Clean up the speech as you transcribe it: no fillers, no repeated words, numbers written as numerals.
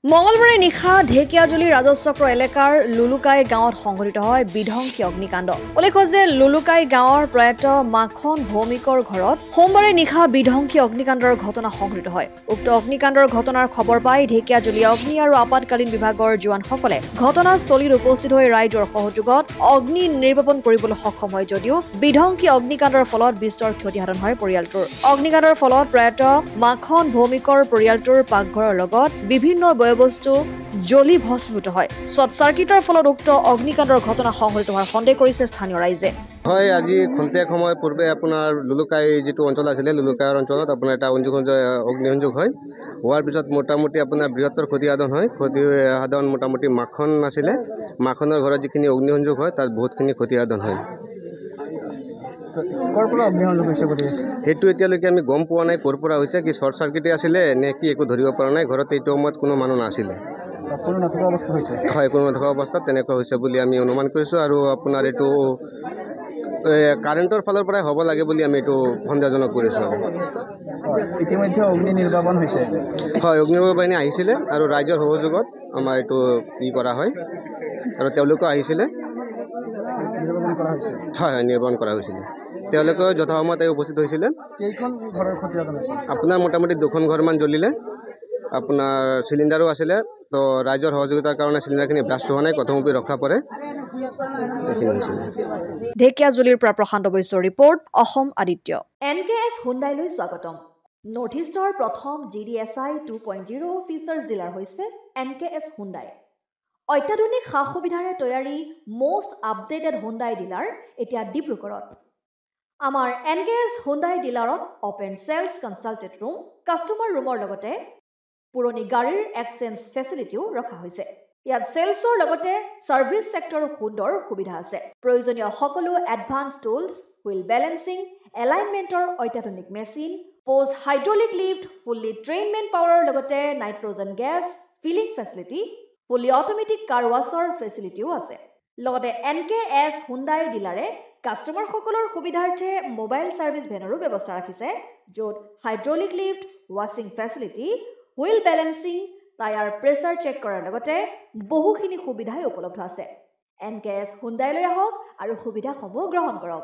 মঙলবাৰে নিশা ঢেকিয়াজুলি ৰাজচক্ৰ এলেকাৰ লুলুকাই গাঁৱত সংঘটিত হয় বিধ্বংসী অগ্নিকাণ্ড। উল্লেখ্য যে লুলুকাই গাঁৱৰ প্ৰয়াত মাখন ভৌমিকৰ ঘৰত সোমবাৰে নিশা বিধ্বংসী অগ্নিকাণ্ডৰ ঘটনা সংঘটিত হয়। উক্ত অগ্নিকাণ্ডৰ ঘটনাৰ খবৰ পাই ঢেকিয়াজুলি অগ্নি আৰু আপতকালীন বিভাগৰ জোৱানসকলে ঘটনাস্থলীত উপস্থিত হৈ ৰাইজৰ সহযোগত অগ্নি নিৰ্বাপন কৰিবলৈ সক্ষম হয় যদিও বিধ্বংসী অগ্নিকাণ্ডৰ ফলত বিস্তৰ ক্ষতিসাধন হয় পৰিয়ালটোৰ। অগ্নিকাণ্ডৰ ফলত প্ৰয়াত মাখন ভৌমিকৰ পৰিয়ালটোৰ পাকঘৰৰ লগত বিভিন্ন বস্তু জ্বলি ভস্মীভূত হয়। শ্বৰ্ট চাৰ্কিটৰ ফলত উক্ত অগ্নিকাণ্ডৰ ঘটনা সংঘটিত হোৱাৰ সন্দেহ কৰিছে স্থানীয় ৰাইজে। হয়, আজি খন্তেক সময় পূৰ্বে আপোনাৰ লুলুকাই যিটো অঞ্চল আছিলে লুলুকাইৰ অঞ্চলত আপোনাৰ এটা অগ্নিসংযোগ হয়। হোৱাৰ পিছত মোটামুটি আপোনাৰ বৃহত্তৰ ক্ষতিসাধন হয়। ক্ষতিসাধন মোটামুটি মাখন আছিলে, মাখনৰ ঘৰত যিখিনি অগ্নিসংযোগ হয় তাত বহুতখিনি ক্ষতিসাধন হয়। সেইটো এতিয়ালৈকে আমি গম পোৱা নাই ক'ৰ পৰা হৈছে, কি শ্বৰ্ট চাৰ্কিটে আছিলে নে কি একো ধৰিব পৰা নাই। ঘৰত এইটো সময়ত কোনো মানুহ নাছিলে। হয়, কোনো নথকা অৱস্থাত তেনেকুৱা হৈছে বুলি আমি অনুমান কৰিছোঁ। আৰু আপোনাৰ এইটো কাৰেণ্টৰ ফালৰ পৰাই হ'ব লাগে বুলি আমি এইটো সন্দেহজনক কৰিছোঁ। ইতিমধ্যে অগ্নি নিৰ্বাপন হৈছে। হয়, অগ্নিনিৰ্বাপক বাহিনী আহিছিলে আৰু ৰাইজৰ সহযোগত আমাৰ এইটো কৰা হয় আৰু তেওঁলোকেও আহিছিলে। হয়, নিৰ্বাপন কৰা হৈছিলে। তেওঁলোকে যথাসময়ত উপস্থিত হৈছিলে। আপোনাৰ মোটামুটি 2খন ঘৰমান জ্বলিলে। আপোনাৰ চিলিণ্ডাৰো আছিলে, তো ৰাইজৰ সহযোগিতাৰ কাৰণে চিলিণ্ডাৰখিনি ব্লাষ্ট হোৱা নাই, প্ৰথমতে ৰক্ষা পৰে। ঢেকিয়াজুলিৰ পৰা প্ৰশান্ত বৈশ্যৰ ৰিপৰ্ট, অসম আদিত্য। NKS হুণ্ডাইলৈ স্বাগতম। নৰ্থ ইষ্টৰ প্ৰথম GDSI 2.0 ফিচাৰ্ছ ডিলাৰ হৈছে NKS হুণ্ডাই। অত্যাধুনিক সা সুবিধাৰে তৈয়াৰী মষ্ট আপডেটেড হুণ্ডাই ডিলাৰ এতিয়া ডিব্ৰুগড়ত। আমাৰ NKS হুণ্ডাই ডিলাৰত open sales consulted room, customer ৰুমৰ লগতে পুৰণি গাড়ীৰ এক্সচেঞ্জ ফেচিলিটিও ৰখা হৈছে। ইয়াত চেলছৰ লগতে ছাৰ্ভিচ ছেক্টৰৰ সুন্দৰ সুবিধা আছে। প্ৰয়োজনীয় সকলো এডভান্স টুলছ, হুইল বেলেন্সিং, এলাইনমেণ্টৰ অত্যাধুনিক machine, post hydraulic lift, fully ট্ৰেইনমেণ্ট পাৱাৰৰ লগতে nitrogen gas filling facility, fully automatic car ৱাছৰ ফেচিলিটিও আছে। লগতে NKS হুণ্ডাই ডিলাৰে কাষ্টমাৰসকলৰ সুবিধাৰ্থে মোবাইল ছাৰ্ভিচ ভেনৰো ব্যৱস্থা ৰাখিছে, য'ত হাইড্ৰলিক লিফ্ট, ৱাছিং facility, wheel balancing, tyre pressure check কৰাৰ লগতে বহুখিনি সুবিধাই উপলব্ধ আছে। NKS হুণ্ডাইলৈ আহক আৰু সুবিধাসমূহ গ্ৰহণ কৰক।